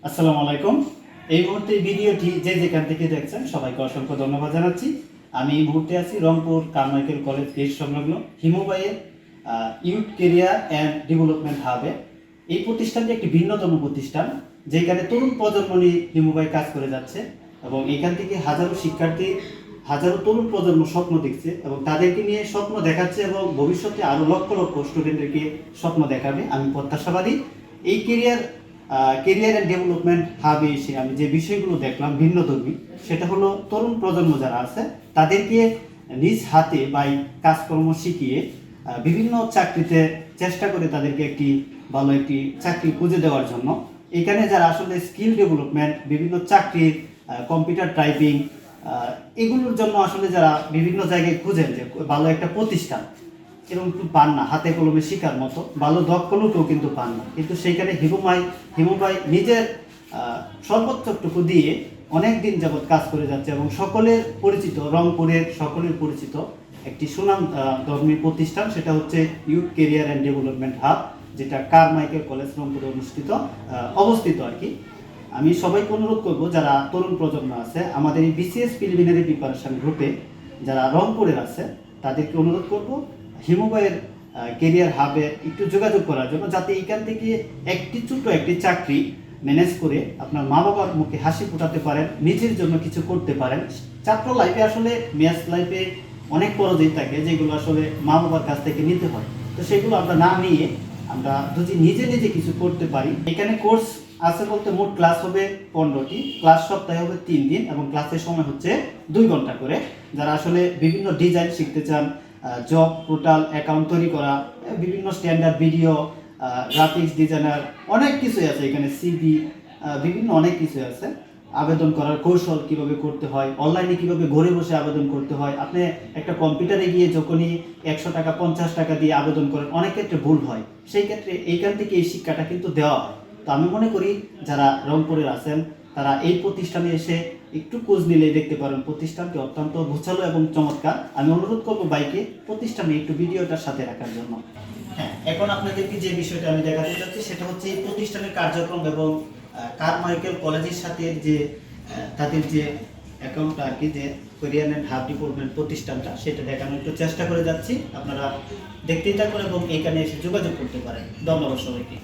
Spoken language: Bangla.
আসসালামু আলাইকুম। এই মুহূর্তে ভিডিওটি যে যেখান থেকে দেখছেন সবাইকে অসংখ্য ধন্যবাদ জানাচ্ছি। আমি এই মুহূর্তে আছি রংপুর কারমাইকেল কলেজ গেট সংলগ্ন হিমুবাইয়ের ইউথ কেরিয়ার অ্যান্ড ডেভেলপমেন্ট হাবে। এই প্রতিষ্ঠানটি একটি ভিন্নতম প্রতিষ্ঠান, যেখানে তরুণ প্রজন্ম নিয়ে হিমুবাই কাজ করে যাচ্ছে এবং এখান থেকে হাজারো শিক্ষার্থী, হাজারো তরুণ প্রজন্ম স্বপ্ন দেখছে এবং তাদেরকে নিয়ে স্বপ্ন দেখাচ্ছে এবং ভবিষ্যতে আরও লক্ষ লক্ষ স্টুডেন্টদেরকে স্বপ্ন দেখাবে। আমি প্রত্যাশাবাদী এই কেরিয়ার অ্যান্ড ডেভেলপমেন্ট হাবে এসে আমি যে বিষয়গুলো দেখলাম ভিন্নধর্মী, সেটা হলো তরুণ প্রজন্ম যারা আছে তাদেরকে নিজ হাতে বা কাজকর্ম শিখিয়ে বিভিন্ন চাকরিতে চেষ্টা করে তাদেরকে ভালো একটি চাকরি খুঁজে দেওয়ার জন্য। এখানে যারা আসলে স্কিল ডেভেলপমেন্ট, বিভিন্ন চাকরির কম্পিউটার টাইপিং, এগুলোর জন্য আসলে যারা বিভিন্ন জায়গায় খুঁজেন যে ভালো একটা প্রতিষ্ঠান, এরকম পান না, হাতে কলমে শিকার মতো ভালো দক্ষ লোকও কিন্তু পান না। কিন্তু সেইখানে হিমুবাই নিজের সর্বোচ্চটুকু দিয়ে অনেক দিন যাবৎ কাজ করে যাচ্ছে এবং সকলের পরিচিত, রংপুরের সকলের পরিচিত একটি সুনাম ধর্মী প্রতিষ্ঠান, সেটা হচ্ছে youth career and development hub, যেটা কারমাইকেল কলেজ রংপুরে অবস্থিত আর কি। আমি সবাইকে অনুরোধ করব, যারা তরুণ প্রজন্ম আছে আমাদের এই বিসিএস প্রিলিমিনারি প্রিপারেশন গ্রুপে যারা রংপুরের আছে, তাদেরকে অনুরোধ করব হিমুবাইয়ের কেরিয়ার হাবে একটু যোগাযোগ করার জন্য, যাতে এখান থেকে ছোট একটি চাকরি ম্যানেজ করে আপনার মা বাবার মুখে হাসি ফোটাতে পারেন, নিজের জন্য কিছু করতে পারেন। ছাত্র লাইফে আসলে ম্যাথ লাইফে অনেক পরাজয় থাকে, যেগুলো আসলে মা বাবার কাছ থেকে নিতে হয়। তো সেগুলো আমরা না নিয়ে আমরা যদি নিজে নিজে কিছু করতে পারি। এখানে কোর্স আছে বলতে মোট ক্লাস হবে 15টি, ক্লাস সপ্তাহে হবে 3 দিন এবং ক্লাসের সময় হচ্ছে 2 ঘন্টা করে। যারা আসলে বিভিন্ন ডিজাইন শিখতে চান, জব পোর্টাল অ্যাকাউন্ট তৈরি করা, বিভিন্ন স্ট্যান্ডার্ড ভিডিও, গ্রাফিক্স ডিজাইনার, অনেক কিছুই আছে এখানে, সিভি, বিভিন্ন অনেক কিছু আছে। আবেদন করার কৌশল কিভাবে করতে হয়, অনলাইনে কিভাবে ঘরে বসে আবেদন করতে হয়। আপনি একটা কম্পিউটারে গিয়ে যখনই 100 টাকা 50 টাকা দিয়ে আবেদন করেন, অনেক ক্ষেত্রে ভুল হয়। সেই ক্ষেত্রে এইখান থেকে এই শিক্ষাটা কিন্তু দেওয়া হয়। তো আমি মনে করি যারা রংপুরের আছেন তারা এই প্রতিষ্ঠানে এসে একটু খোঁজ নিলে দেখতে পারেন প্রতিষ্ঠানটি অত্যন্ত গোছালো এবং চমৎকার। আমি অনুরোধ করবো বাইকে প্রতিষ্ঠানে একটু ভিডিওটার সাথে রাখার জন্য। হ্যাঁ, এখন আপনাদেরকে যে বিষয়টা আমি দেখাতে চাচ্ছি সেটা হচ্ছে এই প্রতিষ্ঠানের কার্যক্রম এবং কারমাইকেল কলেজের সাথে যে তাদের যে অ্যাকাউন্টটা আর কি, যে কোরিয়ান অ্যান্ড হাব ডিপার্টমেন্ট প্রতিষ্ঠানটা, সেটা দেখানোর একটু চেষ্টা করে যাচ্ছি। আপনারা দেখতেই থাকুন এবং এখানে এসে যোগাযোগ করতে পারেন। ধন্যবাদ সবাইকে।